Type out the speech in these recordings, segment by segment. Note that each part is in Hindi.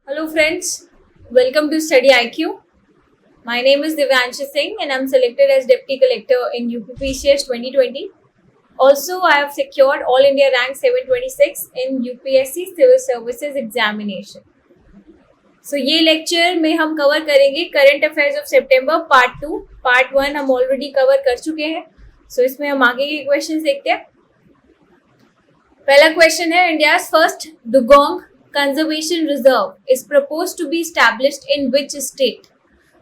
Hello friends, welcome to Study IQ. My name is Divyanshi Singh and I'm selected as Deputy Collector in UPPCS 2020. Also, I have secured All India Rank 726 in UPSC Civil Services Examination. So ये लेक्चर में हम कवर करेंगे current affairs of September part 2. Part 1 हम ऑलरेडी कवर कर चुके हैं. सो इसमें हम आगे के क्वेश्चन देखते हैं. पहला क्वेश्चन है, India first dugong conservation reserve is proposed to be established in which state.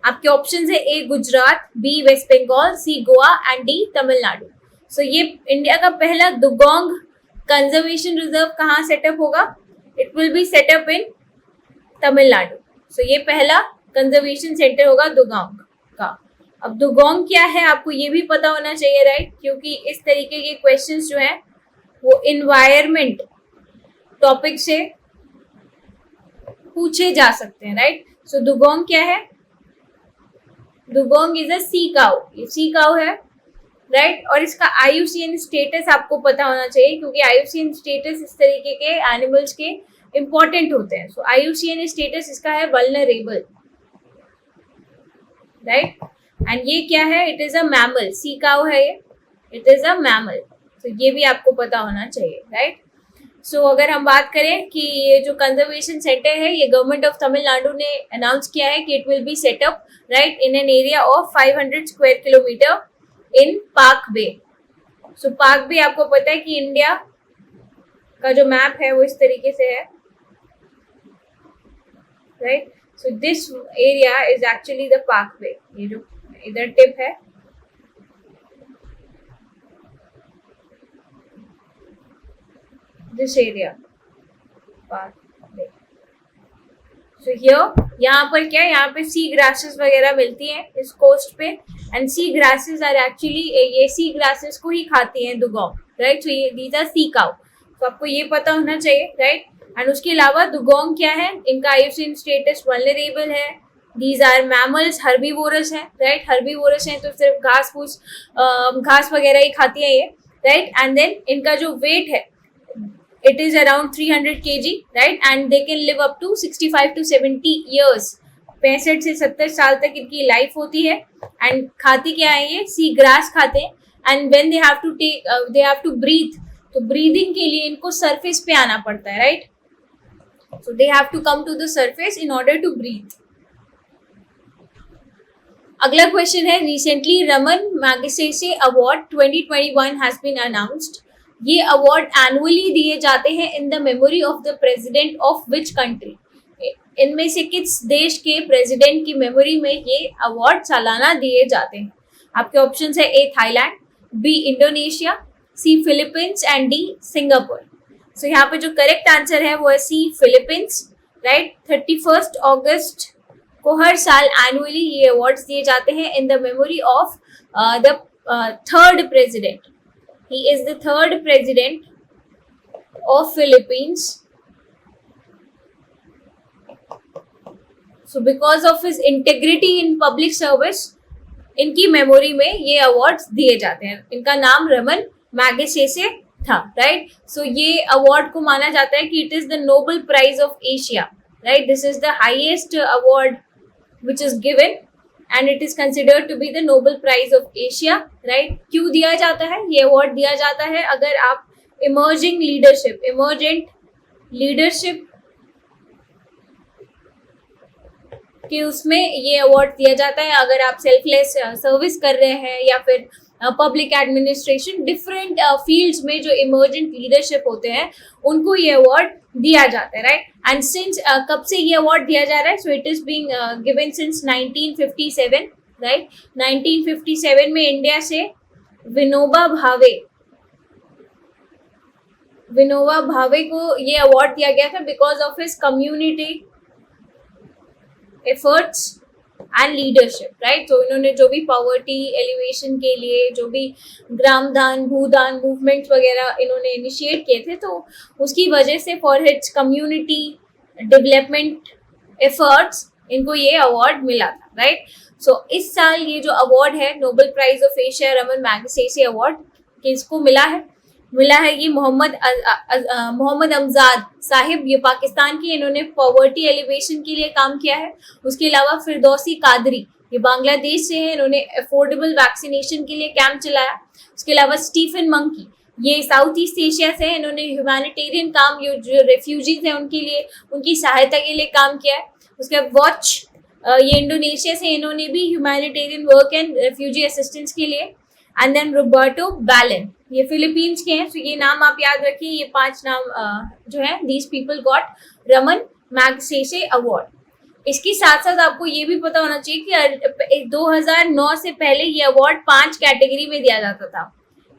आपके ऑप्शन है A Gujarat, B West Bengal, C Goa and D Tamil Nadu. So ये इंडिया का पहला दुगोंग कंजर्वेशन रिजर्व कहाँ सेटअप होगा? It will be set up in Tamil Nadu. So ये पहला कंजर्वेशन सेंटर होगा दुगोंग का. अब दुगोंग क्या है आपको ये भी पता होना चाहिए, राइट? क्योंकि इस तरीके के क्वेश्चंस जो हैं वो इन्वायरमेंट टॉपिक से पूछे जा सकते हैं, राइट? सो दुगोंग क्या है? Dugong is a sea cow. ये सी काउ है, राइट? और इसका IUCN स्टेटस आपको पता होना चाहिए क्योंकि IUCN स्टेटस इस तरीके के एनिमल्स के इंपॉर्टेंट होते हैं. सो IUCN स्टेटस इसका है वल्नरेबल, राइट? एंड ये क्या है? It is a mammal. Sea cow है ये, इट इज अ मैमल. तो ये भी आपको पता होना चाहिए, राइट? सो अगर हम बात करें कि ये जो कंजर्वेशन सेंटर है ये गवर्नमेंट ऑफ तमिलनाडु ने अनाउंस किया है कि it will be set up right in an area of 500 square kilometre in Palk Bay. So Palk Bay आपको पता है कि इंडिया का जो मैप है वो इस तरीके से है, right? So this area is actually the Palk Bay. ये जो इधर टिप है this area park bay. So here यहाँ पर क्या है? यहाँ पे सी ग्रासेस वगैरह मिलती हैं इस कोस्ट पे and sea grasses are actually ये सी ग्रासेस को ही खाती हैं दुगोंग, राइट? सो ये दीज आर सी काउ. तो आपको ये पता होना चाहिए, राइट? एंड उसके अलावा दुगोंग क्या है? इनका IUCN स्टेटस वल्नरेबल है. दीज आर मैमल्स, हर्बीवोरस हैं, राइट? हर्बीवोरस हैं तो सिर्फ घास फूस घास वगैरह ही खाती हैं ये, राइट? एंड देन इनका जो वेट है it is around 300 kg, right? And they can live up to 65 to 70 years. 65 से 70 साल तक इनकी लाइफ होती है. एंड खाती क्या है ये? सी ग्रास खाते हैं. And when they have to take they have to breathe, तो ब्रीदिंग के लिए इनको सरफेस पे आना पड़ता है, right? So they have to come to the surface in order to breathe. अगला क्वेश्चन है, recently Ramon Magsaysay award 2021 has been announced. ये अवार्ड एनुअली दिए जाते हैं in the memory of the president of which country. इनमें से किस देश के प्रेसिडेंट की मेमोरी में ये अवार्ड सालाना दिए जाते हैं? आपके ऑप्शंस है A Thailand, B Indonesia, C Philippines and D Singapore. So यहाँ पे जो करेक्ट आंसर है वो है सी फिलीपींस, राइट? 31 अगस्त को हर साल एनुअली ये अवार्ड्स दिए जाते हैं in the memory of the third president. He is the third president of Philippines. So because of his integrity in public service, इनकी मेमोरी में ये अवार्ड्स दिए जाते हैं. इनका नाम रमन मैगसेसे था, राइट? सो ये अवार्ड को माना जाता है कि it is the Nobel prize of Asia, right? This is the highest award which is given and it is considered to be the Nobel Prize of Asia, right? क्यों दिया जाता है ये अवार्ड? दिया जाता है अगर आप emergent leadership कि उसमें ये अवार्ड दिया जाता है. अगर आप सेल्फलेस सर्विस कर रहे हैं या फिर पब्लिक एडमिनिस्ट्रेशन, डिफरेंट फील्ड्स में जो इमर्जेंट लीडरशिप होते हैं उनको ये अवार्ड दिया जाता है, राइट? एंड सिंस कब से ये अवार्ड दिया जा रहा है? So it is being given since 1957, right? 1957 में इंडिया से विनोबा भावे को ये अवार्ड दिया गया था because of his community efforts and leadership, right? तो इन्होंने जो भी पॉवर्टी एलिवेशन के लिए जो भी ग्राम दान भूदान मूवमेंट्स वगैरह इन्होंने इनिशिएट किए थे, तो उसकी वजह से for hits community development efforts इनको ये अवार्ड मिला था, राइट? सो इस साल ये जो अवार्ड है Nobel prize of Asia Ramon Magsaysay award किसको मिला है? मिला है ये मोहम्मद अमजाद साहिब, ये पाकिस्तान की, इन्होंने पॉवर्टी एलिवेशन के लिए काम किया है। उसके अलावा फिरदौसी कादरी, ये बांग्लादेश से हैं, इन्होंने अफोर्डेबल वैक्सीनेशन के लिए कैंप चलाया। उसके अलावा स्टीफन मंकी, ये साउथ ईस्ट एशिया से हैं, इन्होंने ह्यूमैनिटेरियन काम, जो रेफ्यूजीज हैं उनके लिए, उनकी सहायता के लिए काम किया है। उसके बाद वॉच, ये इंडोनेशिया से, इन्होंने भी humanitarian work and refugee assistance के लिए। एंड देन रोबर्टो बैलन, ये फिलीपींस के हैं। तो ये नाम आप याद रखिए, ये 5 नाम जो है, these people got Raman Magsaysay award. इसके साथ साथ आपको ये भी पता होना चाहिए कि 2009 से पहले ये अवार्ड 5 कैटेगरी में दिया जाता था।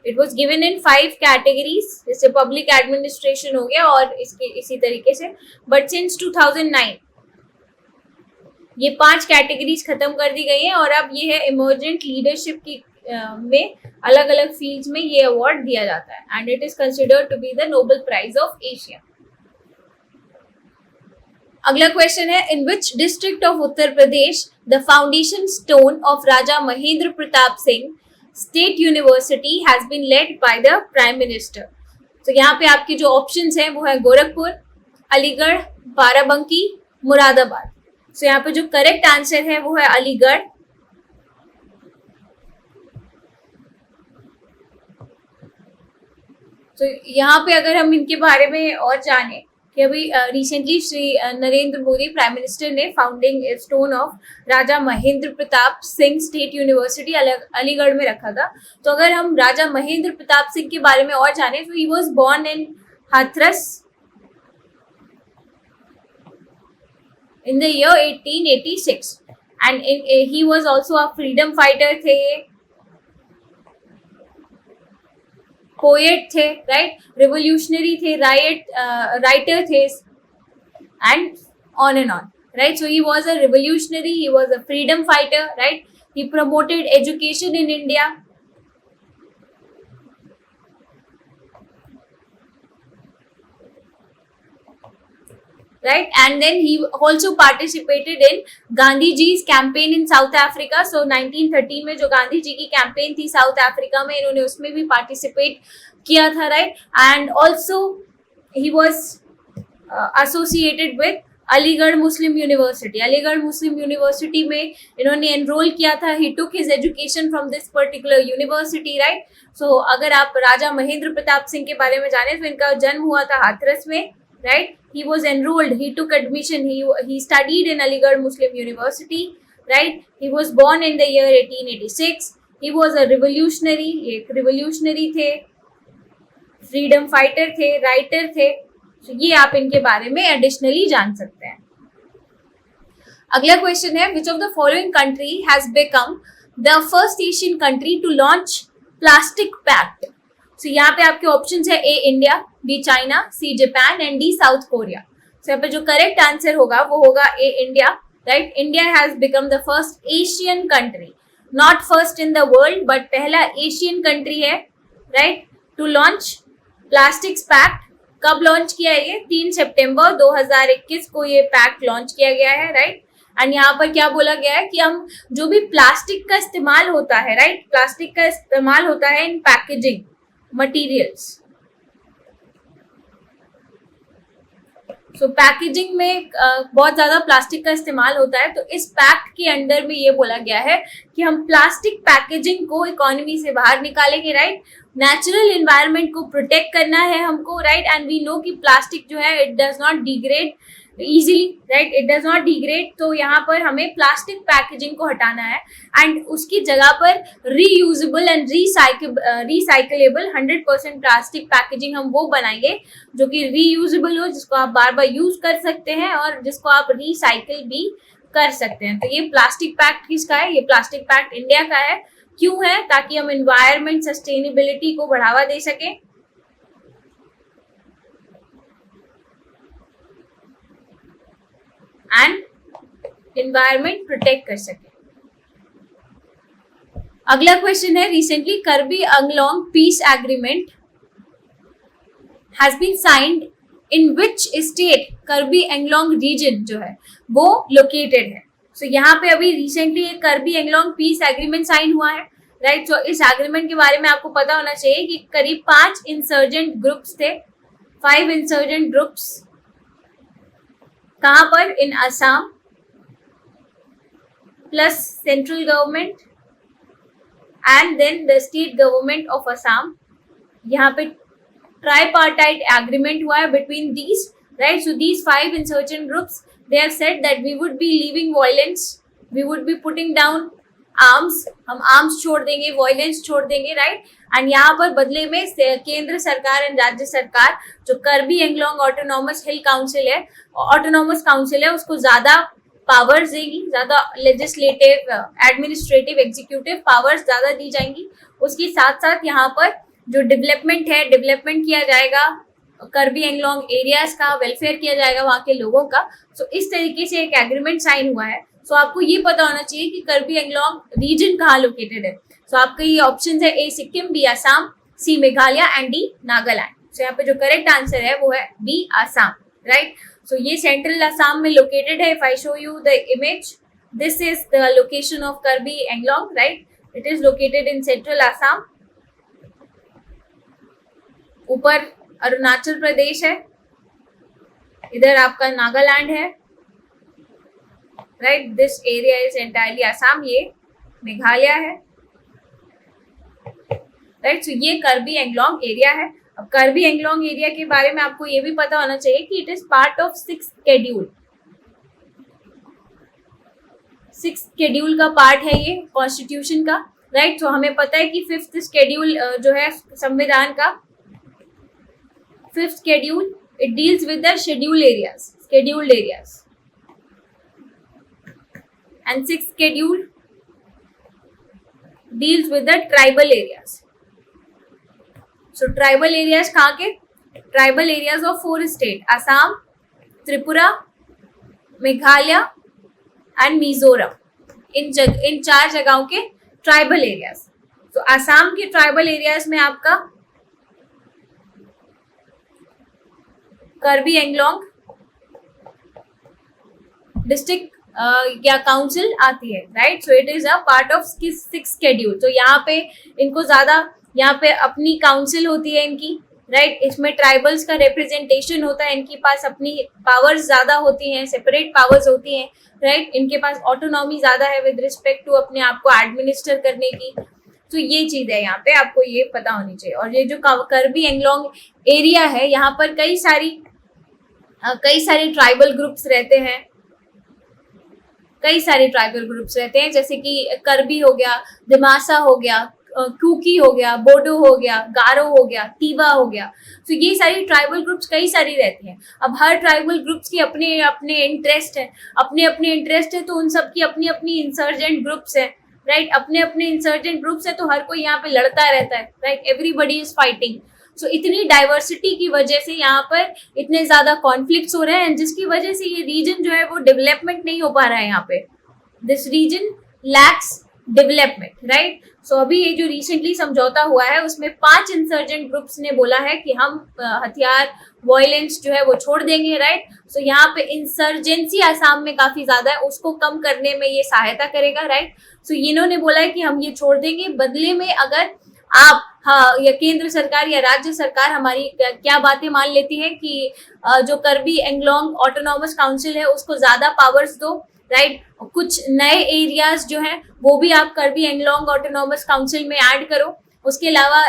It was given in 5 categories, जैसे पब्लिक एडमिनिस्ट्रेशन हो गया और इसी तरीके से। बट सिंस 2009 ये 5 कैटेगरीज खत्म कर दी गई हैं और अब ये है इमर्जेंट लीडरशिप की में अलग अलग फील्ड्स में ये अवार्ड दिया जाता है and it is considered to be the Nobel prize of Asia. अगला क्वेश्चन है, in which district of Uttar Pradesh the foundation stone of Raja Mahendra Pratap Singh State University has been laid by the prime minister. तो यहाँ पे आपके जो ऑप्शंस हैं वो है गोरखपुर, अलीगढ़, बाराबंकी, मुरादाबाद। तो यहाँ पे जो करेक्ट आंसर है वो है अलीगढ़। तो यहाँ पे अगर हम इनके बारे में और जाने कि अभी recently Shri Narendra Modi prime minister ने founding stone of Raja Mahendra Pratap Singh State University Aligarh में रखा था। तो अगर हम राजा महेंद्र प्रताप सिंह के बारे में और जाने तो he was born in Hathras in the year 1886 and he was also a freedom fighter थे, poet थे, right, revolutionary थे, writer थे, and on, right. So he was a revolutionary, he was a freedom fighter, right. He promoted education in India. Right, and then he also participated in Gandhi Ji's campaign in South Africa. So 1913 में जो गांधी जी की कैंपेन थी साउथ अफ्रीका में, इन्होंने उसमें भी पार्टिसिपेट किया था, right. And also he was associated with Aligarh Muslim University. Aligarh Muslim University में इन्होंने एनरोल किया था. He took his education from this particular university, right. So अगर आप राजा महेंद्र प्रताप सिंह के बारे में जाने तो इनका जन्म हुआ था हाथरस में, right. He was enrolled, he took admission, he studied in Aligarh Muslim University, right. He was born in the year 1886. He was a revolutionary, एक revolutionary थे, freedom fighter थे, writer थे. so ये आप इनके बारे में additionally जान सकते हैं. अगला क्वेश्चन है, which of the following country has become the first Asian country to launch plastic pact? So यहाँ पे आपके ऑप्शंस है, A India, B China, C Japan and D South Korea. So यहाँ पे जो करेक्ट आंसर होगा वो होगा A India, right. India has become the first Asian country, not first in the world but पहला एशियन कंट्री है, right, to launch plastics pact. कब लॉन्च किया है ये? 3 सितंबर 2021 को ये पैक्ट लॉन्च किया गया है, राइट. एंड यहाँ पर क्या बोला गया है कि हम जो भी प्लास्टिक का इस्तेमाल होता है, राइट, प्लास्टिक का इस्तेमाल होता है इन पैकेजिंग मटीरियल्स. सो पैकेजिंग में बहुत ज्यादा प्लास्टिक का इस्तेमाल होता है. तो इस पैक्ट के अंडर में ये बोला गया है कि हम प्लास्टिक पैकेजिंग को इकोनॉमी से बाहर निकालेंगे, राइट. नेचुरल एनवायरनमेंट को प्रोटेक्ट करना है हमको, राइट. एंड वी नो कि प्लास्टिक जो है it does not degrade easily, right, it does not degrade. तो यहाँ पर हमें प्लास्टिक पैकेजिंग को हटाना है एंड उसकी जगह पर reusable and recyclable 100% plastic packaging हम वो बनाएंगे जो कि रीयूजेबल हो, जिसको आप बार बार यूज कर सकते हैं और जिसको आप रिसाइकिल भी कर सकते हैं. तो ये प्लास्टिक पैक्ट किसका है? ये प्लास्टिक पैक्ट इंडिया का है. क्यों है? ताकि हम एनवायरमेंट सस्टेनेबिलिटी को बढ़ावा दे सकें एंड एनवायरमेंट प्रोटेक्ट कर सके. अगला क्वेश्चन है, recently Karbi Anglong peace agreement has been signed in which state? Karbi Anglong reason जो है वो लोकेटेड है. सो यहाँ पे अभी रिसेंटली एक करबी एंगलोंग पीस एग्रीमेंट साइन हुआ है. राइट। सो इस एग्रीमेंट के बारे में आपको पता होना चाहिए कि करीब 5 इंसर्जेंट ग्रुप्स थे, 5 इंसर्जेंट ग्रुप्स। कहां पर? In Assam, plus central government and then the state government of Assam. यहाँ पे ट्राइपार्टाइट एग्रीमेंट हुआ है between these, right. So these 5 insurgent groups, they have said that we would be leaving violence, we would be putting down arms, हम आर्म्स छोड़ देंगे, वायलेंस छोड़ देंगे, राइट। एंड यहाँ पर बदले में केंद्र सरकार एंड राज्य सरकार जो कर्बी एंगलोंग ऑटोनॉमस हिल काउंसिल है, ऑटोनॉमस काउंसिल है, उसको ज्यादा पावर्स देगी, ज्यादा लेजिस्लेटिव, एडमिनिस्ट्रेटिव, एग्जीक्यूटिव पावर्स ज्यादा दी जाएंगी। उसके साथ साथ यहाँ पर जो डेवलपमेंट है, डेवलपमेंट किया जाएगा, कर्बी एंगलोंग एरियाज का वेलफेयर किया जाएगा, वहाँ के लोगों का। सो इस तरीके से एक एग्रीमेंट साइन हुआ है। सो आपको ये पता होना चाहिए कि कर्बी एंगलोंग रीजन कहाँ लोकेटेड है। सो आपके ये ऑप्शन है A Sikkim, B Assam, C Meghalaya and D Nagaland. So यहाँ पे जो करेक्ट आंसर है वो है बी असम, राइट। सो ये सेंट्रल असम में लोकेटेड है। If I show you the image, this is the location of Kirby Anglong, right. It is located in central Assam. ऊपर अरुणाचल प्रदेश है, इधर आपका नागालैंड है, right. This area is entirely Assam, ये मेघालय है, राइट। सो ये कर्बी एंगलोंग एरिया है। अब कर्बी एंगलोंग एरिया के बारे में आपको ये भी पता होना चाहिए कि it is part of 6th schedule. 6th schedule का पार्ट है ये कॉन्स्टिट्यूशन का, राइट। सो हमें पता है कि 5th शेड्यूल जो है संविधान का, 5th schedule, it deals with the scheduled areas, and 6th schedule deals with the tribal areas. So tribal areas कहाँ के? Tribal areas of 4 states, Assam, Tripura, Meghalaya and Mizoram. इन 4 जगहों के ट्राइबल एरियाज। तो असम के ट्राइबल एरियाज में आपका कर्बी एंगलोंग डिस्ट्रिक्ट या काउंसिल आती है, right. So it is a part of 6th schedule. तो यहाँ पे इनको ज्यादा, यहाँ पे अपनी काउंसिल होती है इनकी, राइट। इसमें ट्राइबल्स का रिप्रेजेंटेशन होता है, इनके पास अपनी पावर्स ज्यादा होती हैं, सेपरेट पावर्स होती हैं, राइट। इनके पास ऑटोनॉमी ज्यादा है विद रिस्पेक्ट टू अपने आप को एडमिनिस्टर करने की। तो ये चीज है, यहाँ पे आपको ये पता होनी चाहिए। और ये जो कर्बी एंगलोंग एरिया है, यहाँ पर कई सारे ट्राइबल ग्रुप्स रहते हैं, जैसे कि कर्बी हो गया, दिमासा हो गया, कुकी हो गया, बोडो हो गया, गारो हो गया, तीवा हो गया। तो ये सारी ट्राइबल ग्रुप्स कई सारी रहती हैं। अब हर ट्राइबल ग्रुप्स की अपने अपने इंटरेस्ट है, तो उन सब की अपनी अपनी इंसर्जेंट ग्रुप्स है, राइट। अपने अपने इंसर्जेंट ग्रुप्स है, तो हर कोई यहाँ पे लड़ता रहता है, right. Everybody is fighting. So इतनी डाइवर्सिटी की वजह से यहाँ पर इतने ज्यादा कॉन्फ्लिक्ट्स हो रहे हैं, जिसकी वजह से ये रीजन जो है वो डेवलपमेंट नहीं हो पा रहा है। यहाँ पे this region lacks development, right. So अभी ये जो रिसेंटली समझौता हुआ है, उसमें 5 इंसर्जेंट ग्रुप्स ने बोला है कि हम हथियार, वायलेंस जो है वो छोड़ देंगे, राइट। सो यहाँ पे इंसर्जेंसी आसाम में काफी ज्यादा है, उसको कम करने में ये सहायता करेगा, राइट। सो इन्होंने बोला है कि हम ये छोड़ देंगे, बदले में अगर आप, हाँ, या केंद्र सरकार या राज्य सरकार हमारी क्या बातें मान लेती है कि जो कर्बी एंगलोंग ऑटोनॉमस काउंसिल है उसको ज्यादा पावर्स दो, राइट। कुछ नए एरियाज जो हैं वो भी आप कर्बी एंगलोंग ऑटोनॉमस काउंसिल में ऐड करो, उसके अलावा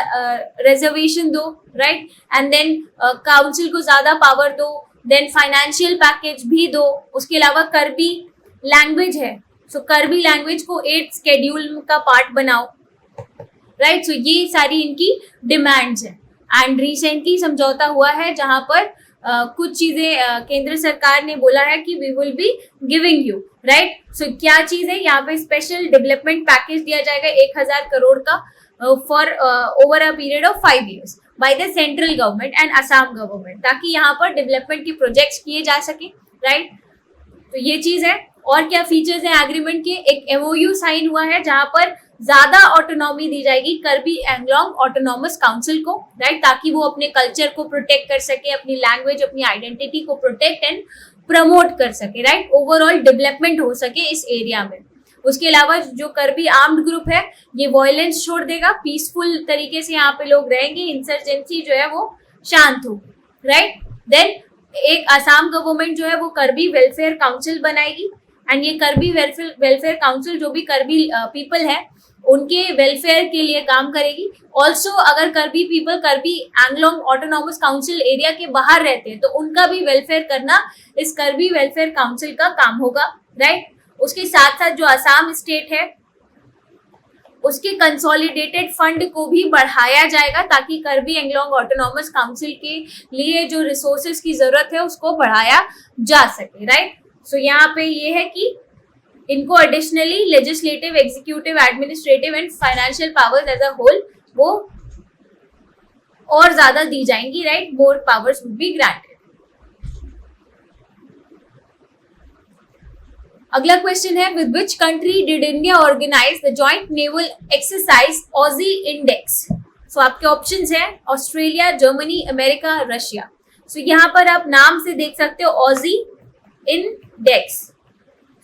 रिजर्वेशन दो, राइट। एंड देन काउंसिल को ज्यादा पावर दो, देन फाइनेंशियल पैकेज भी दो। उसके अलावा कर्बी लैंग्वेज है, सो कर्बी लैंग्वेज को 8th शेड्यूल का पार्ट बनाओ, राइट। सो ये सारी इनकी डिमांड्स हैं। एंड रिसेंटली समझौता हुआ है जहां पर कुछ चीजें केंद्र सरकार ने बोला है कि we will be giving you, right. So क्या चीज है, यहाँ पे स्पेशल डेवलपमेंट पैकेज दिया जाएगा 1000 करोड़ का for over a period of 5 years by the central government and Assam government, ताकि यहाँ पर डेवलपमेंट के प्रोजेक्ट्स किए जा सके, राइट। तो ये चीज है। और क्या फीचर्स हैं एग्रीमेंट के? एक MOU साइन हुआ है जहां पर ज्यादा ऑटोनॉमी दी जाएगी कर्बी एंगलोंग ऑटोनॉमस काउंसिल को, राइट, ताकि वो अपने कल्चर को प्रोटेक्ट कर सके, अपनी लैंग्वेज, अपनी आइडेंटिटी को प्रोटेक्ट एंड प्रमोट कर सके, राइट। ओवरऑल डेवलपमेंट हो सके इस एरिया में। उसके अलावा जो कर्बी आर्म्ड ग्रुप है ये वायलेंस छोड़ देगा, पीसफुल तरीके से यहाँ पे लोग रहेंगे, इंसर्जेंसी जो है वो शांत होगी, राइट। देन एक आसाम गवर्नमेंट जो है वो कर्बी वेलफेयर काउंसिल बनाएगी, एंड ये कर्बी वेलफेयर काउंसिल जो भी कर्बी पीपल है उनके वेलफेयर के लिए काम करेगी। ऑल्सो अगर Kirby people Kirby Anglong autonomous council area के बाहर रहते हैं तो उनका भी वेलफेयर करना इस कर्बी वेलफेयर काउंसिल का काम होगा, राइट। उसके साथ साथ जो असम स्टेट है उसके कंसोलिडेटेड फंड को भी बढ़ाया जाएगा ताकि कर्बी एंग्लोंग ऑटोनॉमस काउंसिल के लिए जो रिसोर्सेज की जरूरत है उसको बढ़ाया जा सके, राइट। सो यहाँ पे ये है कि इनको additionally legislative, executive, administrative and financial powers as a whole वो और ज्यादा दी जाएंगी, right. More powers would be granted. अगला क्वेश्चन है, with which country did India organise the joint naval exercise AUSINDEX. So आपके ऑप्शंस हैं Australia, Germany, America, Russia. So यहाँ पर आप नाम से देख सकते हो AUSINDEX,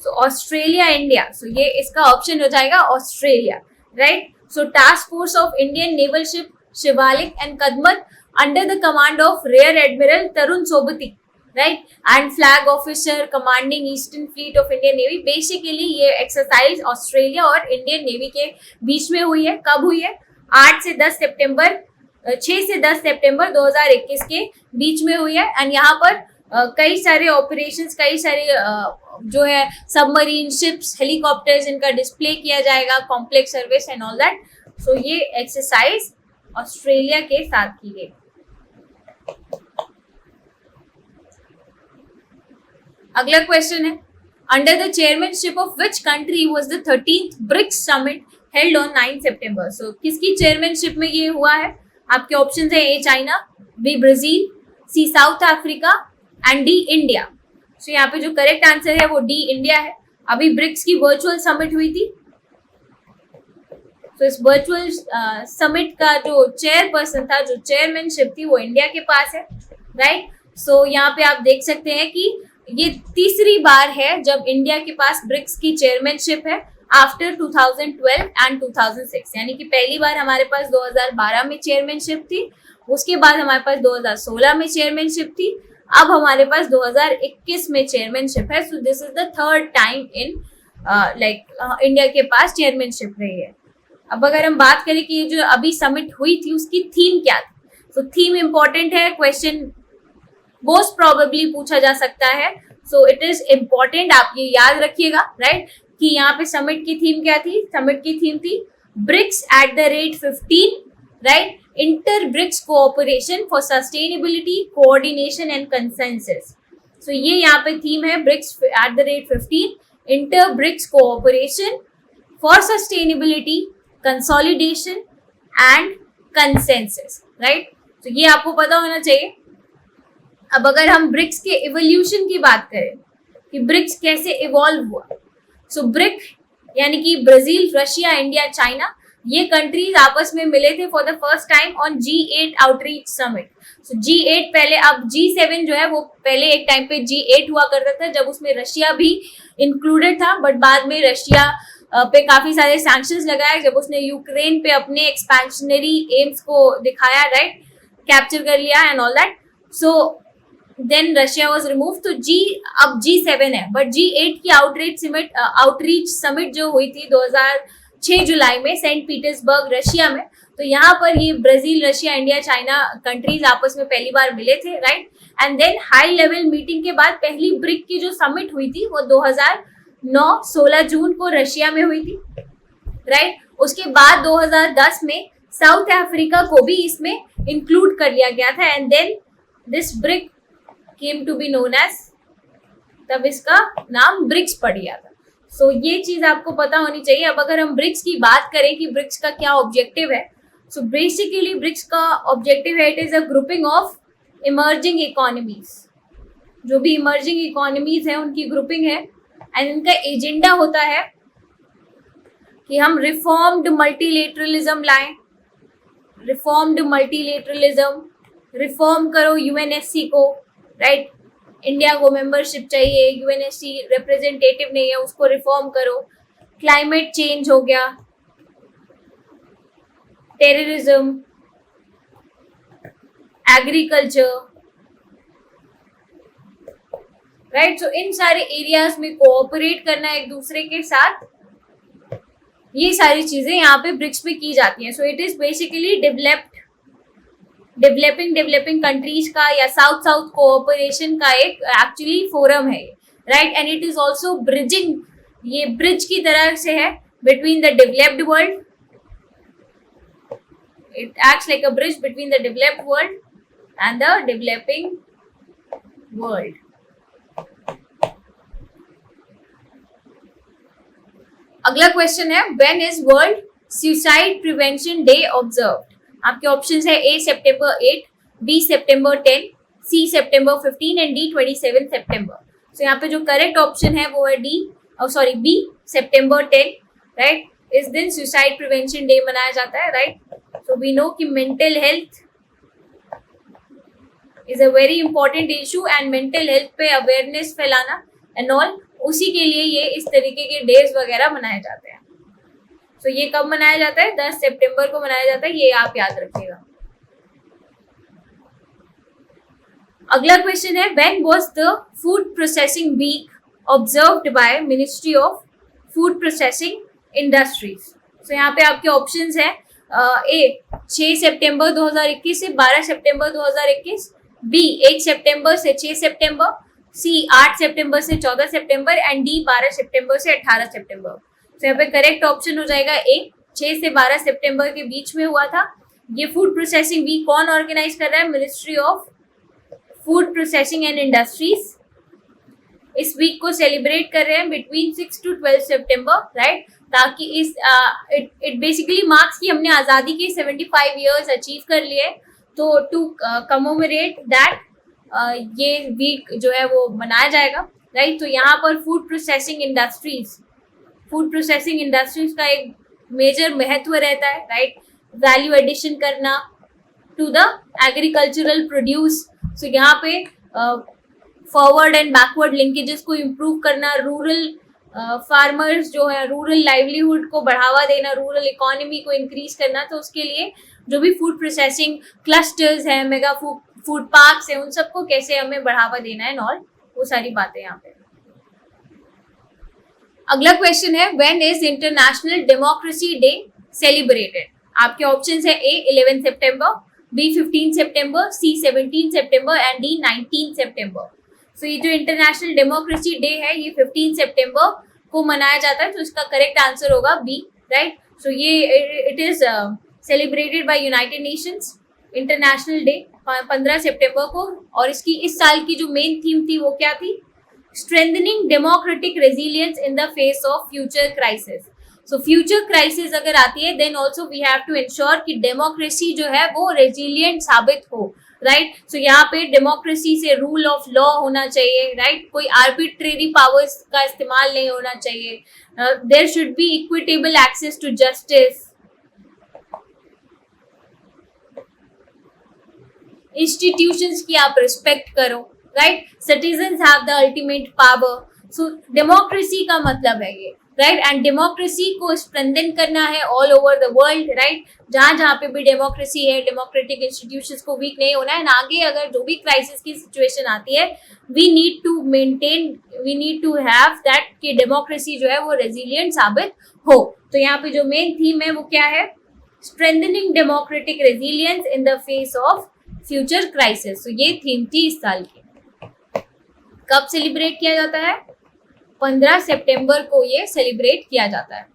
so Australia, India, so ये इसका ऑप्शन हो जाएगा Australia, right. So task force of Indian naval ship Shivalik and Kadmatt under the command of rear admiral Tarun Sobti, right, and flag officer commanding eastern fleet of Indian navy. Basically ये एक्सरसाइज ऑस्ट्रेलिया और इंडियन नेवी के बीच में हुई है। कब हुई है? 6 से 10 सितंबर 2021 के बीच में हुई है। एंड यहाँ पर कई सारे ऑपरेशंस, कई सारे जो है सबमरीन शिप्स, हेलीकॉप्टर्स, इनका डिस्प्ले किया जाएगा, complex service and all that. So ये एक्सरसाइज ऑस्ट्रेलिया के साथ की गई। अगला क्वेश्चन है, under the chairmanship of which country was the 13th BRICS summit held on 9 September. So किसकी चेयरमैनशिप में ये हुआ है? आपके ऑप्शंस है A China, B Brazil, C South Africa and D India. So यहाँ पे जो करेक्ट आंसर है वो डी इंडिया है। अभी ब्रिक्स की वर्चुअल समिट हुई थी, तो इस वर्चुअल समिट का जो चेयरपर्सन था, जो चेयरमैनशिप थी, वो इंडिया के पास है, राइट। सो यहाँ पे आप देख सकते हैं कि ये तीसरी बार है जब इंडिया के पास ब्रिक्स की चेयरमैनशिप है आफ्टर 2012 एंड 2006। यानी कि पहली बार हमारे पास 2012 में चेयरमैनशिप थी, उसके बाद हमारे पास 2016 में चेयरमैनशिप थी, अब हमारे पास 2021 में चेयरमैनशिप है। So this is the third time in India के पास चेयरमैनशिप रही है। अब अगर हम बात करें कि ये जो अभी समिट हुई थी उसकी थीम क्या थी, तो थीम इंपॉर्टेंट है, क्वेश्चन मोस्ट प्रोबेबली पूछा जा सकता है। सो इट इज इम्पोर्टेंट, आप ये याद रखिएगा, राइट, कि यहाँ पे समिट की थीम क्या थी? समिट की थीम थी BRICS at the rate 15, right, inter BRICS cooperation for sustainability, coordination and consensus. So ये यहाँ पे थीम है, BRICS at the rate 15, inter BRICS cooperation for sustainability, consolidation and consensus, right. तो ये आपको पता होना चाहिए। अब अगर हम ब्रिक्स के इवोल्यूशन की बात करें कि ब्रिक्स कैसे इवॉल्व हुआ, सो ब्रिक यानी कि ब्राजील, रशिया, इंडिया, चाइना, ये कंट्रीज आपस में मिले थे for the first time on G8 outreach summit. So G8 पहले, अब G7 जो है वो पहले एक टाइम पे G8 हुआ करता था जब उसमें रशिया भी इंक्लूडेड था, बट बाद में रशिया पे काफी सारे सैंक्शंस लगाए जब उसने यूक्रेन पे अपने एक्सपेंशनरी एम्स को दिखाया, राइट, कैप्चर कर लिया and all that. So then Russia was remove. तो अब G7 है, बट G8 की आउटरीच समिट जो हुई थी 2006 जुलाई में सेंट पीटर्सबर्ग, रशिया में, तो यहाँ पर ये Brazil, Russia, India, China countries आपस में पहली बार मिले थे, right. And then high level meeting के बाद पहली ब्रिक की जो समिट हुई थी वो 2009 16 जून को रशिया में हुई थी, राइट। उसके बाद 2010 में साउथ अफ्रीका को भी इसमें इंक्लूड कर लिया गया था, and then this BRIC came to be known as, तब इसका नाम ब्रिक्स पड़ गया था। सो ये चीज आपको पता होनी चाहिए। अब अगर हम ब्रिक्स की बात करें कि ब्रिक्स का क्या ऑब्जेक्टिव है, सो बेसिकली ब्रिक्स का ऑब्जेक्टिव है, it is a grouping of emerging economies. जो भी इमर्जिंग इकोनॉमीज है उनकी ग्रुपिंग है, एंड इनका एजेंडा होता है कि हम रिफॉर्म्ड मल्टीलेटरलिज्म लाएं, रिफॉर्म्ड मल्टीलेटरलिज्म, रिफॉर्म करो यूएनएससी को, राइट। इंडिया को मेंबरशिप चाहिए, यूएनएससी रिप्रेजेंटेटिव नहीं है, उसको रिफॉर्म करो, क्लाइमेट चेंज हो गया, टेररिज्म, एग्रीकल्चर, राइट। सो इन सारे एरियाज में कोऑपरेट करना एक दूसरे के साथ, ये सारी चीजें यहाँ पे ब्रिक्स में की जाती हैं। So it is basically developing countries का या साउथ साउथ कोऑपरेशन का एक एक्चुअली फोरम है, right. And it is also bridging, ये ब्रिज की तरह से है between the developed world, it acts like a bridge between the developed world and the developing world. अगला क्वेश्चन है, when is World Suicide Prevention Day observed? आपके ऑप्शंस है A September 8, B September 10, C September 15 and D 27 September. So यहाँ पे जो करेक्ट ऑप्शन है वो है B September 10, राइट। इस दिन सुसाइड प्रिवेंशन डे मनाया जाता है, राइट। So we know कि mental health is a very important issue and mental health पे awareness फैलाना and all, उसी के लिए ये इस तरीके के डेज वगैरह मनाए जाते हैं। So ये कब मनाया जाता है? 10 सितंबर को मनाया जाता है, ये आप याद रखिएगा। अगला क्वेश्चन है, when was the food processing week observed by Ministry of Food Processing Industries? So यहाँ पे आपके ऑप्शंस है ए 6 सितंबर 2021 से 12 सितंबर 2021, बी 1 सितंबर से 6 सितंबर, सी 8 सितंबर से 14 सितंबर एंड डी 12 सितंबर से 18 सितंबर। तो यहाँ पे करेक्ट ऑप्शन हो जाएगा ए 6 से 12 सितंबर के बीच में हुआ था। ये फूड प्रोसेसिंग वीक कौन ऑर्गेनाइज कर रहा है? Ministry of food processing and industries इस वीक को सेलिब्रेट कर रहे हैं बिटवीन 6 to 12 सितंबर, राइट। ताकि इस इट बेसिकली मार्क्स कि हमने आज़ादी के 75 इयर्स अचीव कर लिए, तो टू कमोमरेट दैट ये वीक जो है वो मनाया जाएगा, राइट। तो यहाँ पर फूड प्रोसेसिंग इंडस्ट्रीज का एक मेजर महत्व रहता है, राइट। वैल्यू एडिशन करना टू द एग्रीकल्चरल प्रोड्यूस। सो यहाँ पे फॉरवर्ड एंड बैकवर्ड लिंकेजेस को इम्प्रूव करना, रूरल फार्मर्स जो है रूरल लाइवलीहुड को बढ़ावा देना, रूरल इकोनॉमी को इंक्रीज करना। तो उसके लिए जो भी फूड प्रोसेसिंग क्लस्टर्स हैं, मेगा फूड पार्क्स हैं, उन सबको कैसे हमें बढ़ावा देना है और वो सारी बातें यहाँ पे। अगला क्वेश्चन है, when is international democracy day celebrated? आपके ऑप्शंस है A 11 September, B 15 September, C 17 September and D 19 September. So ये जो इंटरनेशनल डेमोक्रेसी डे है ये 15 सितंबर को मनाया जाता है, तो इसका करेक्ट आंसर होगा बी, राइट। सो ये it is celebrated by United Nations international day 15 सितंबर को। और इसकी इस साल की जो मेन थीम थी वो क्या थी? Strengthening democratic resilience in the face of future crisis. So future crisis अगर आती है then also we have to ensure कि डेमोक्रेसी जो है वो रेजिलियंट साबित हो, राइट। सो यहाँ पे डेमोक्रेसी से रूल ऑफ लॉ होना चाहिए, राइट। कोई आर्बिट्रेरी पावर्स का इस्तेमाल नहीं होना चाहिए। There should be equitable access to justice, institutions की आप रिस्पेक्ट करो, right. Citizens have the ultimate power. So democracy का मतलब है ये, राइट। एंड डेमोक्रेसी को स्ट्रेंथन करना है all over the world, right. जहाँ जहाँ पे भी डेमोक्रेसी है, डेमोक्रेटिक इंस्टीट्यूशंस को वीक नहीं होना है। एंड आगे अगर जो भी क्राइसिस की सिचुएशन आती है we need to have that कि डेमोक्रेसी जो है वो रेजिलियंट साबित हो। तो यहाँ पे जो मेन थीम है वो क्या है? Strengthening democratic resilience in the face of future crisis. तो ये थीम थी इस साल की। कब सेलिब्रेट किया जाता है? 15 सितंबर को ये सेलिब्रेट किया जाता है।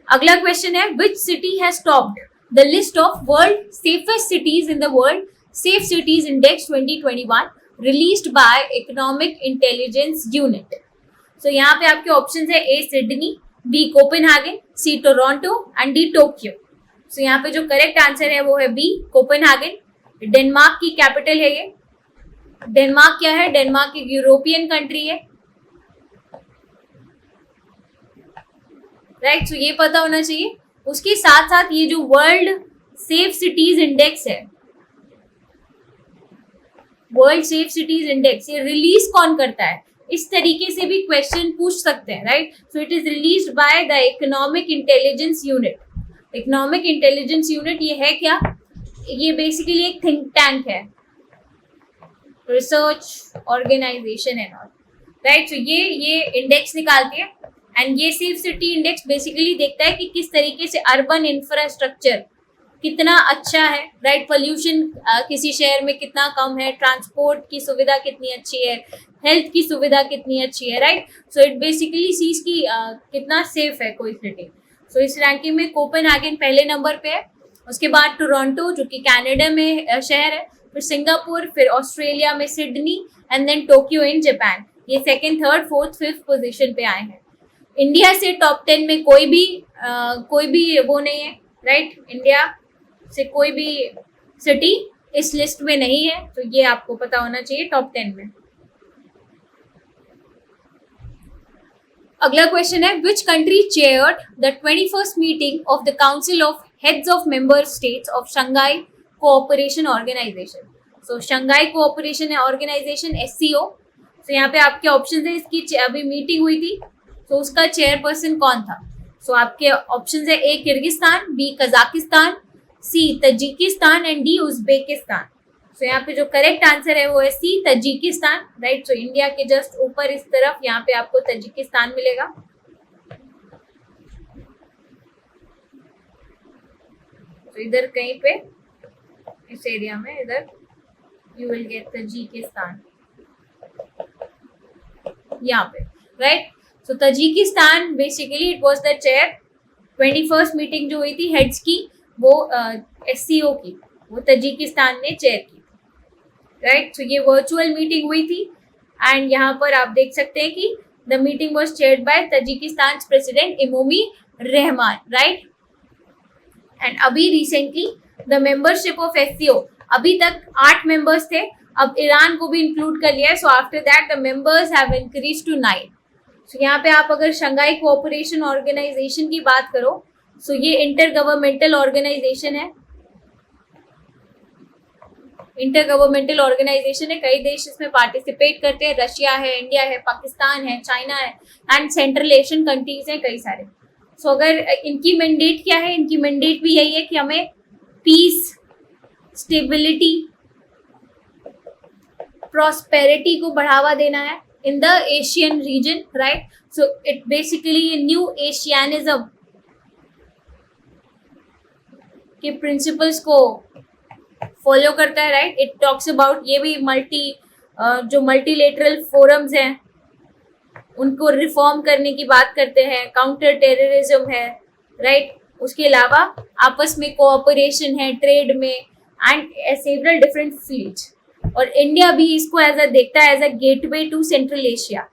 अगला क्वेश्चन है, which city has topped the list of world safest cities in the world safe cities index 2021 released by economic intelligence unit? So यहाँ पे आपके ऑप्शंस है A Sydney, B Copenhagen, C Toronto and D Tokyo. So यहाँ पे जो करेक्ट आंसर है वो है बी कोपेनहेगन। डेनमार्क की कैपिटल है ये। डेनमार्क क्या है? डेनमार्क एक यूरोपियन कंट्री है, राइट। सो ये पता होना चाहिए। उसके साथ साथ ये जो वर्ल्ड सेफ सिटीज इंडेक्स है, वर्ल्ड सेफ सिटीज इंडेक्स, ये रिलीज कौन करता है? इस तरीके से भी क्वेश्चन पूछ सकते हैं, right. So it is released by the economic intelligence unit. Economic intelligence unit ये है क्या? ये बेसिकली एक थिंक टैंक है, रिसर्च ऑर्गेनाइजेशन है नॉट, राइट। सो ये इंडेक्स निकालती है एंड ये सेफ सिटी इंडेक्स बेसिकली देखता है कि किस तरीके से अर्बन इंफ्रास्ट्रक्चर कितना अच्छा है, राइट। पोल्यूशन किसी शहर में कितना कम है, ट्रांसपोर्ट की सुविधा कितनी अच्छी है, हेल्थ की सुविधा कितनी अच्छी है, right. So it basically sees की कितना सेफ है कोई सिटी। सो इस रैंकिंग में कोपेनहेगन पहले नंबर पे है, उसके बाद टोरंटो जो कि कनाडा में शहर है, फिर सिंगापुर, फिर ऑस्ट्रेलिया में Sydney and then Tokyo in Japan. ये second, third, fourth, fifth position पे आए हैं। इंडिया से टॉप 10 में कोई भी वो नहीं है, राइट। इंडिया से कोई भी सिटी इस लिस्ट में नहीं है, तो ये आपको पता होना चाहिए टॉप 10 में। अगला क्वेश्चन है, which country chaired the 21st meeting of the council of heads of member states of Shanghai cooperation organisation. So Shanghai cooperation organisation SCO। तो यहाँ पे आपके ऑप्शन है, इसकी अभी मीटिंग हुई थी, तो उसका चेयरपर्सन कौन था? सो आपके ऑप्शन है A Kyrgyzstan, B Kazakhstan, C Tajikistan and D Uzbekistan. So यहाँ पे जो करेक्ट आंसर है वो है C Tajikistan, right. So India के जस्ट ऊपर इस तरफ यहाँ पे आपको तजिकिस्तान मिलेगा। तो इधर कहीं पे इस एरिया में इधर यू विल गेट तजिकिस्तान यहाँ पे, right. So Tajikistan basically it was the chair. 21st meeting जो हुई थी हेड्स की, वो SCO की, वो तजिकिस्तान ने चेयर की, राइट। सो ये वर्चुअल मीटिंग हुई थी एंड यहाँ पर आप देख सकते हैं कि the meeting was chaired by Tajikistan president Emomali Rahmon, right. And अभी recently the membership of SCO, अभी तक 8 मेंबर्स थे, अब ईरान को भी इंक्लूड कर लिया है। So after that the members have increase to 9। सो यहाँ पे आप अगर शंघाई कोऑपरेशन ऑर्गेनाइजेशन की बात करो, सो ये इंटर गवर्नमेंटल ऑर्गेनाइजेशन है, इंटर गवर्नमेंटल ऑर्गेनाइजेशन है। कई देश इसमें पार्टिसिपेट करते हैं, रशिया है, इंडिया है, पाकिस्तान है, चाइना है एंड सेंट्रल एशियन कंट्रीज हैं कई सारे। सो अगर इनकी मैंडेट क्या है, इनकी मैंडेट भी यही है कि हमें पीस, स्टेबिलिटी, प्रॉस्पेरिटी को बढ़ावा देना है in the Asian region, right. So it basically new Asianism के प्रिंसिपल्स को फॉलो करता है, राइट। इट टॉक्स अबाउट, ये भी जो मल्टीलेटरल फोरम्स हैं उनको रिफॉर्म करने की बात करते हैं, काउंटर टेररिज्म है, राइट। उसके अलावा आपस में कोऑपरेशन है ट्रेड में एंड सेवरल डिफरेंट फील्ड्स। और इंडिया भी इसको देखता है as a gateway to central Asia.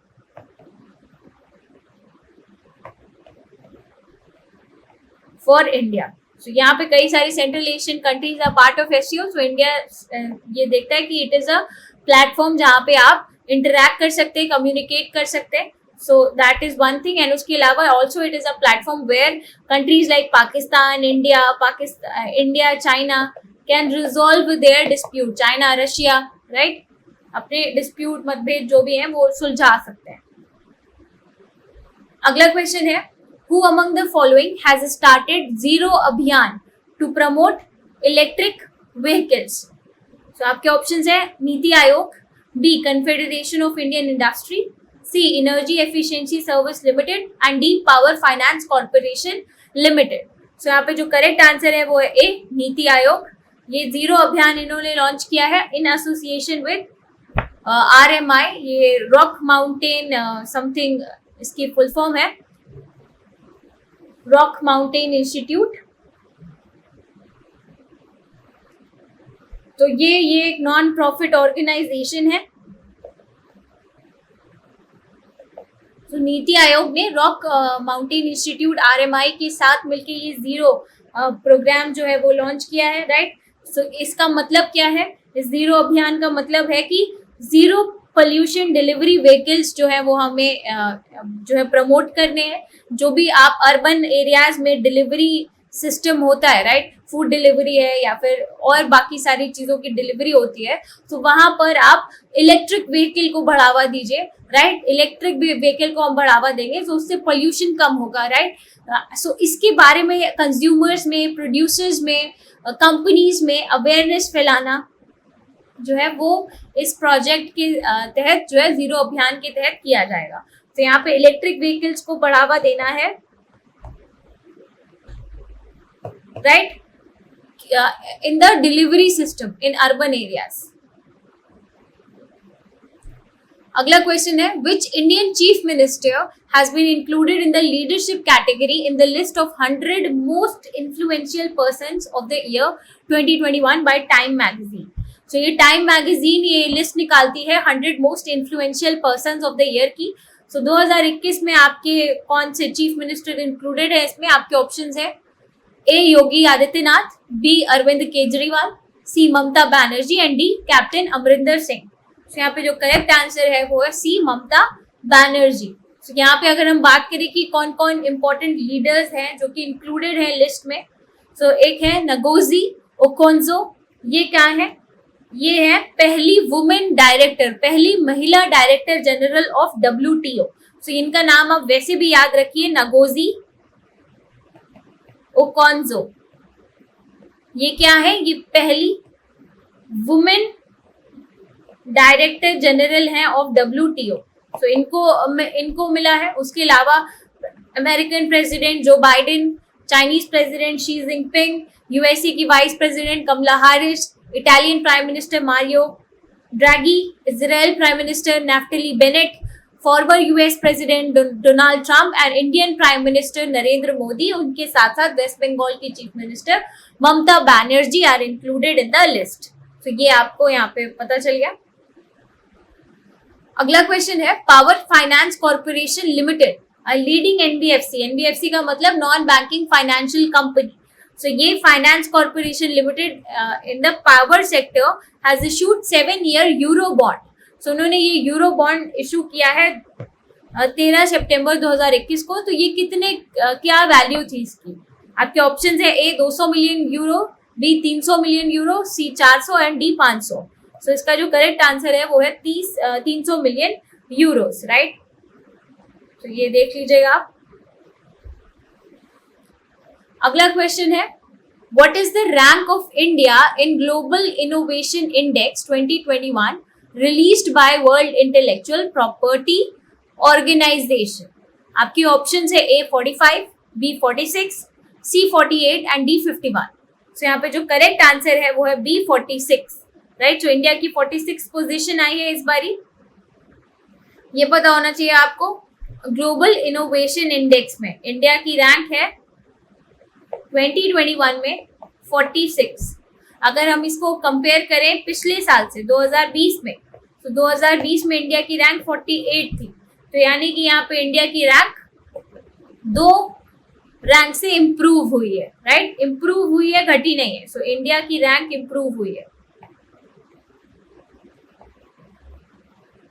For India, so यहाँ पे कई सारी central Asian countries are part of SCO। So India ये देखता है कि इट इज अ प्लेटफॉर्म जहाँ पे आप इंटरैक्ट कर सकते हैं, कम्युनिकेट कर सकते हैं। So that is one thing. And उसके अलावा also it is a platform where countries like Pakistan, India, China can resolve their dispute, China, Russia, right, अपने डिस्प्यूट, मतभेद जो भी हैं वो सुलझा सकते हैं। अगला क्वेश्चन है, who among the following has started zero अभियान to promote electric vehicles. So आपके ऑप्शंस है NITI Aayog, B confederation of Indian industry, C energy efficiency service limited and D power finance corporation limited. So यहाँ पे जो करेक्ट आंसर है वो है ए, नीति आयोग। ये जीरो अभियान इन्होंने लॉन्च किया है इन एसोसिएशन विद RMI, ये रॉक माउंटेन समथिंग इसकी फुल फॉर्म है, रॉक माउंटेन इंस्टीट्यूट। तो ये एक नॉन प्रॉफिट ऑर्गेनाइजेशन है। तो नीति आयोग ने रॉक माउंटेन इंस्टीट्यूट RMI के साथ मिलकर ये जीरो प्रोग्राम जो है वो लॉन्च किया है, राइट। सो इसका मतलब क्या है, इस जीरो अभियान का मतलब है कि जीरो पोल्यूशन डिलीवरी व्हीकल्स जो है वो हमें जो है प्रमोट करने हैं। जो भी आप अर्बन एरियाज में डिलीवरी सिस्टम होता है, राइट, फूड डिलीवरी है या फिर और बाकी सारी चीजों की डिलीवरी होती है, तो वहां पर आप इलेक्ट्रिक व्हीकल को बढ़ावा दीजिए, राइट। इलेक्ट्रिक व्हीकल को हम बढ़ावा देंगे तो उससे पोल्यूशन कम होगा, राइट। सो इसके बारे में कंज्यूमर्स में, प्रोड्यूसर्स में, कंपनीज में अवेयरनेस फैलाना जो है वो इस प्रोजेक्ट के तहत जो है जीरो अभियान के तहत किया जाएगा। तो यहाँ पे इलेक्ट्रिक व्हीकल्स को बढ़ावा देना है, right, in the delivery system in urban areas. अगला क्वेश्चन है, which Indian chief minister has been included in the leadership category in the list of 100 most influential persons of the year 2021 by Time magazine. तो ये टाइम मैगजीन ये लिस्ट निकालती है 100 most influential persons of the year की। सो 2021 में आपके कौन से चीफ मिनिस्टर इंक्लूडेड है इसमें? आपके ऑप्शंस है A Yogi Adityanath, B Arvind Kejriwal, C Mamata Banerjee and D captain Amarinder Singh. तो यहाँ पे जो करेक्ट आंसर है वो है सी ममता बनर्जी। तो यहाँ पे अगर हम बात करें कि कौन कौन इंपॉर्टेंट लीडर्स हैं जो कि इंक्लूडेड है लिस्ट में, तो एक है नगोजी ओकोंजो। ये क्या है? ये है पहली वुमेन डायरेक्टर, पहली महिला डायरेक्टर जनरल ऑफ WTO। तो इनका नाम आप वैसे भी याद रखिए, नगोजी ओकोंजो। ये क्या है? ये पहली वुमेन डायरेक्टर जनरल हैं ऑफ WTO। तो इनको मिला है। उसके अलावा American president Joe Biden, Chinese president Xi Jinping, USA की vice president Kamala Harris, Italian prime minister Mario Draghi, Israel prime minister Naftali Bennett, former US president Donald Trump and Indian prime minister Narendra Modi. उनके साथ साथ वेस्ट बंगाल की chief minister Mamata Banerjee are included in the list. तो ये आपको यहाँ पे पता चल गया। अगला क्वेश्चन है, power finance corporation limited a leading NBFC। NBFC का मतलब non banking financial company. So ये finance corporation limited in the power sector has issued 7-year euro bond. So उन्होंने ये यूरो बॉन्ड इशू किया है 13 सितंबर 2021 को। तो ये कितने क्या वैल्यू थी इसकी? आपके ऑप्शन है A 200 million euro, B 300 million euro, C 400 and D 500। So इसका जो करेक्ट आंसर है वो है 300 मिलियन यूरोस, राइट। तो ये देख लीजिएगा आप। अगला क्वेश्चन है, what is the rank of India in global innovation index 2021 released by world intellectual property organisation? आपके ऑप्शन है A 45, B 46, C 48 and D 51। So यहाँ पे जो करेक्ट आंसर है वो है बी 46, राइट। तो इंडिया की 46 पोजीशन आई है इस बारी। ये पता होना चाहिए आपको। ग्लोबल इनोवेशन इंडेक्स में इंडिया की रैंक है 2021 में 46। अगर हम इसको कंपेयर करें पिछले साल से 2020 में, तो 2020 में इंडिया की रैंक 48 थी। तो यानी कि यहाँ पे इंडिया की रैंक 2 रैंक से इम्प्रूव हुई है, राइट। इम्प्रूव हुई है, घटी नहीं है। सो इंडिया की रैंक इम्प्रूव हुई है,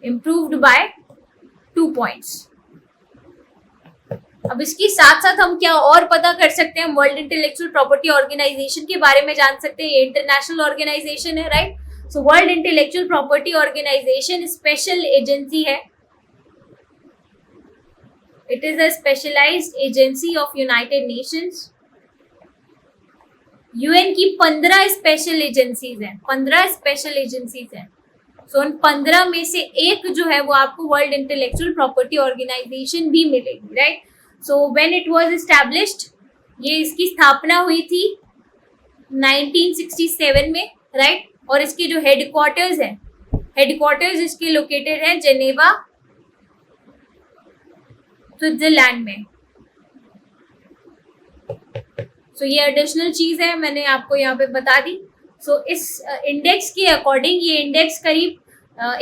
इम्प्रूव्ड बाय 2 पॉइंट्स। अब इसके साथ साथ हम क्या और पता कर सकते हैं? वर्ल्ड इंटेलेक्चुअल प्रॉपर्टी ऑर्गेनाइजेशन के बारे में जान सकते हैं। ये इंटरनेशनल ऑर्गेनाइजेशन है, right. So world intellectual property organisation special agency है। It is a specialised agency of United Nations. UN की 15 स्पेशल एजेंसीज हैं, 15 स्पेशल एजेंसीज हैं। सो उन 15 में से एक जो है वो आपको वर्ल्ड इंटेलेक्चुअल प्रॉपर्टी ऑर्गेनाइजेशन भी मिलेगी, right. So when it was established, ये इसकी स्थापना हुई थी 1967 में, राइट। और इसके जो हेडक्वार्टर्स हैं, हेडक्वार्टर्स इसके लोकेटेड है जेनेवा, स्विट्जरलैंड में। सो ये एडिशनल चीज है, मैंने आपको यहाँ पे बता दी। सो इस इंडेक्स के अकॉर्डिंग ये इंडेक्स करीब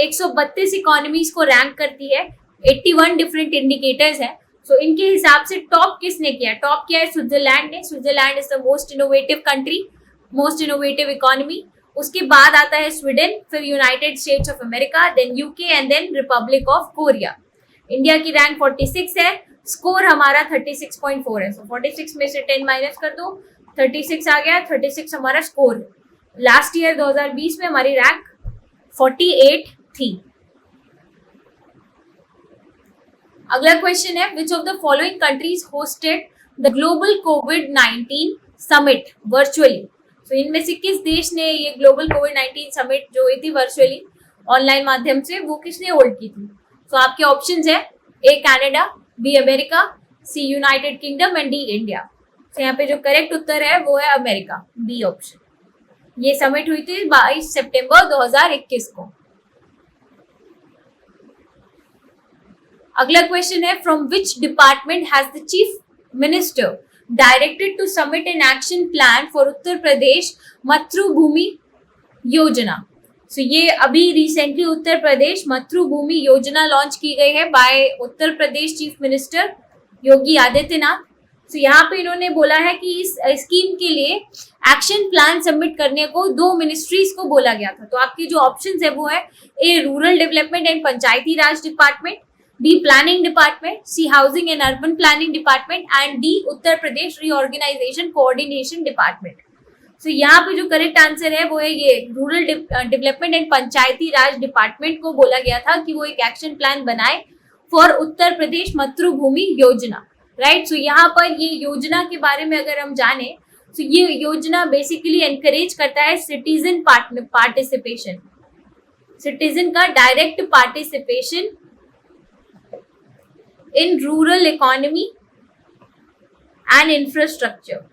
132 इकोनॉमीज को रैंक करती है। 81 डिफरेंट इंडिकेटर्स हैं। सो इनके हिसाब से टॉप किसने किया? टॉप किया है स्विट्जरलैंड ने। Switzerland is the most innovative country, most innovative economy. उसके बाद आता है स्वीडन, फिर United States of America, then UK and then Republic of Korea. India की रैंक 46 है, स्कोर हमारा 36.4 है। सो 46 में से 10 माइनस कर दो 36 आ गया, 36 हमारा स्कोर है। लास्ट ईयर 2020 में हमारी रैंक 48 थी। अगला क्वेश्चन है, which of the following countries hosted the global covid summit virtually. तो इनमें से किस देश ने ये ग्लोबल कोविड-19 समिट जो हुई थी वर्चुअली ऑनलाइन माध्यम से, वो किसने होल्ड की थी? तो आपके ऑप्शंस है, A Canada, B America, C United Kingdom and D India. तो यहाँ पे जो करेक्ट उत्तर है वो है अमेरिका, बी ऑप्शन। ये समिट हुई थी 22 सितंबर 2021 को। अगला क्वेश्चन है, from which department has the chief minister directed to submit an action plan for Uttar Pradesh Matribhumi Yojana. सो ये अभी रिसेंटली उत्तर प्रदेश मातृभूमि योजना लॉन्च की गई है bye Uttar Pradesh chief minister Yogi Adityanath. तो यहाँ पे इन्होंने बोला है कि इस स्कीम के लिए एक्शन प्लान सबमिट करने को 2 मिनिस्ट्रीज को बोला गया था। तो आपके जो ऑप्शंस है वो है, A rural development and panchayati raj department, B planning department, C housing and urban planning department and D Uttar Pradesh reorganisation coordination department. तो यहाँ पे जो करेक्ट आंसर है वो है ये rural development and panchayati raj department को बोला गया था कि वो एक एक्शन प्लान बनाए फॉर उत्तर प्रदेश मातृभूमि योजना, राइट। सो यहाँ पर ये योजना के बारे में अगर हम जाने तो ये योजना बेसिकली एनकरेज करता है सिटीजन पार्टिसिपेशन, सिटीजन का direct participation in rural economy and infrastructure.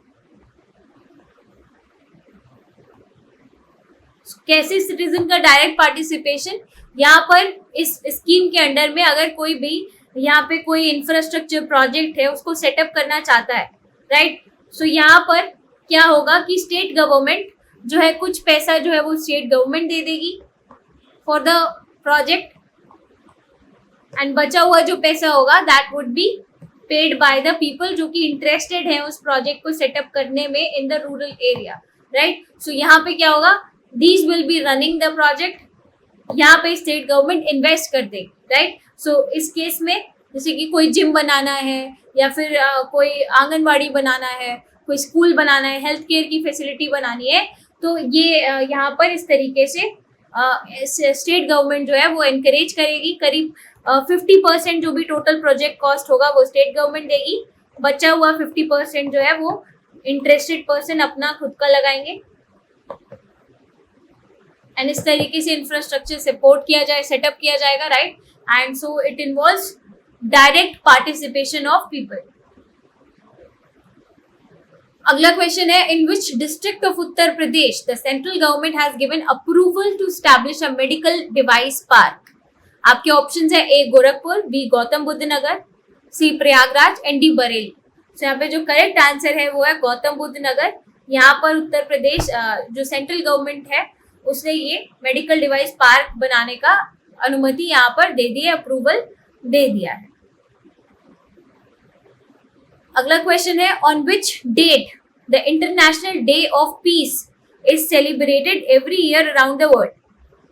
कैसे सिटीजन का डायरेक्ट पार्टिसिपेशन? यहाँ पर इस स्कीम के अंडर में अगर कोई भी यहाँ पे कोई इंफ्रास्ट्रक्चर प्रोजेक्ट है उसको सेटअप करना चाहता है, राइट। सो यहाँ पर क्या होगा कि स्टेट गवर्नमेंट जो है कुछ पैसा जो है वो स्टेट गवर्नमेंट दे देगी फॉर द प्रोजेक्ट, एंड बचा हुआ जो पैसा होगा that would be paid by the people जो कि इंटरेस्टेड है उस प्रोजेक्ट को सेटअप करने में in the rural area, right. So यहाँ पे क्या होगा, these will be running the project, यहाँ पे स्टेट गवर्नमेंट इन्वेस्ट कर देगी, राइट। सो इस केस में जैसे कि कोई जिम बनाना है या फिर कोई आंगनवाड़ी बनाना है, कोई स्कूल बनाना है, हेल्थ केयर की फैसिलिटी बनानी है, तो ये यहाँ पर इस तरीके से स्टेट गवर्नमेंट जो है वो एनकरेज करेगी। करीब 50% जो भी टोटल प्रोजेक्ट कॉस्ट होगा वो स्टेट गवर्नमेंट देगी, बचा हुआ 50% जो है वो इंटरेस्टेड पर्सन अपना खुद का लगाएंगे, एंड इस तरीके से इंफ्रास्ट्रक्चर सपोर्ट किया जाए, सेटअप किया जाएगा, right. And so it involves direct participation of people. अगला क्वेश्चन है, in which district of Uttar Pradesh the central government has given approval to establish a medical device park. आपके ऑप्शंस है, A Gorakhpur, B Gautam Buddh Nagar, C Prayagraj and D Bareilly. तो यहाँ पे जो करेक्ट आंसर है वो है गौतम बुद्ध नगर। यहाँ पर उत्तर प्रदेश जो सेंट्रल गवर्नमेंट है उसने ये मेडिकल डिवाइस पार्क बनाने का अनुमति यहाँ पर दे दी है, अप्रूवल दे दिया है। अगला क्वेश्चन है, on which date the international day of peace is celebrated every year around the world.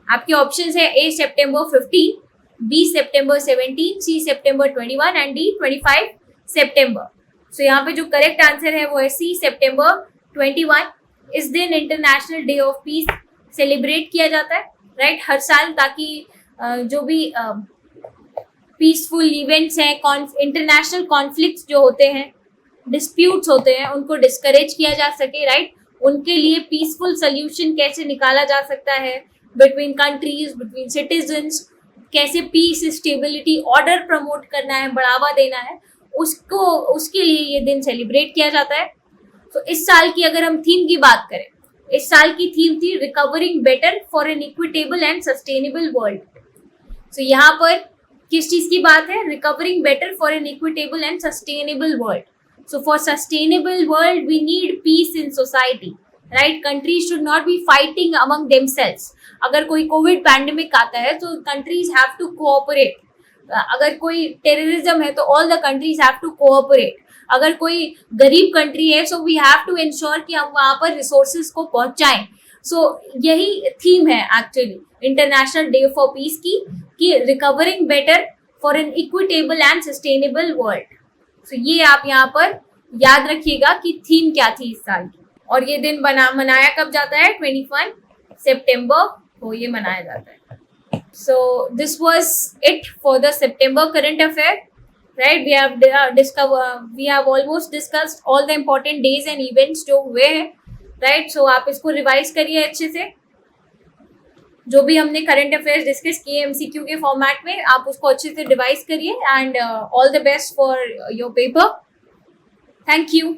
आपके ऑप्शंस है, ए सितंबर 15, बी सितंबर 17, सी सितंबर 21 एंड डी 25 सितंबर। सो यहाँ पे जो करेक्ट आंसर है वो है सी सितंबर 21। इस दिन international day of piece celebrate किया जाता है, राइट, हर साल, ताकि जो भी पीसफुल इवेंट्स हैं, इंटरनेशनल कॉन्फ्लिक्ट्स जो होते हैं, डिस्प्यूट्स होते हैं, उनको डिस्करेज किया जा सके, राइट। उनके लिए पीसफुल सोल्यूशन कैसे निकाला जा सकता है बिटवीन कंट्रीज, बिटवीन सिटीजन्स, कैसे पीस, स्टेबिलिटी, ऑर्डर प्रमोट करना है, बढ़ावा देना है, उसके लिए ये दिन सेलिब्रेट किया जाता है। तो इस साल की अगर हम थीम की बात करें, इस साल की थीम थी recovering better for an equitable and sustainable world. तो यहाँ पर किस चीज की बात है, recovering better for an equitable and sustainable world. So for sustainable world we need peace in society, right. Countries should not be fighting among themselves. अगर कोई कोविड पैंडेमिक आता है तो कंट्रीज हैव टू कोऑपरेट। अगर कोई टेररिज्म है तो all the countries have to cooperate. अगर कोई गरीब कंट्री है so we have to ensure कि हम वहाँ पर रिसोर्सेज को पहुँचाएं। सो यही थीम है actually international day for peace की, कि recovering better for an equitable and sustainable world. So ये आप यहाँ पर याद रखिएगा कि थीम क्या थी इस साल की। और ये दिन मनाया कब जाता है? 21 सितंबर को ये मनाया जाता है. So this was it for the September current affair, right? We have almost discussed all the important days and events जो हुए हैं, right? So आप इसको रिवाइज करिए अच्छे से. जो भी हमने करंट अफेयर्स डिस्कस किए MCQ के फॉर्मेट में, आप उसको अच्छे से रिवाइज करिए. And all the best for your paper. Thank you.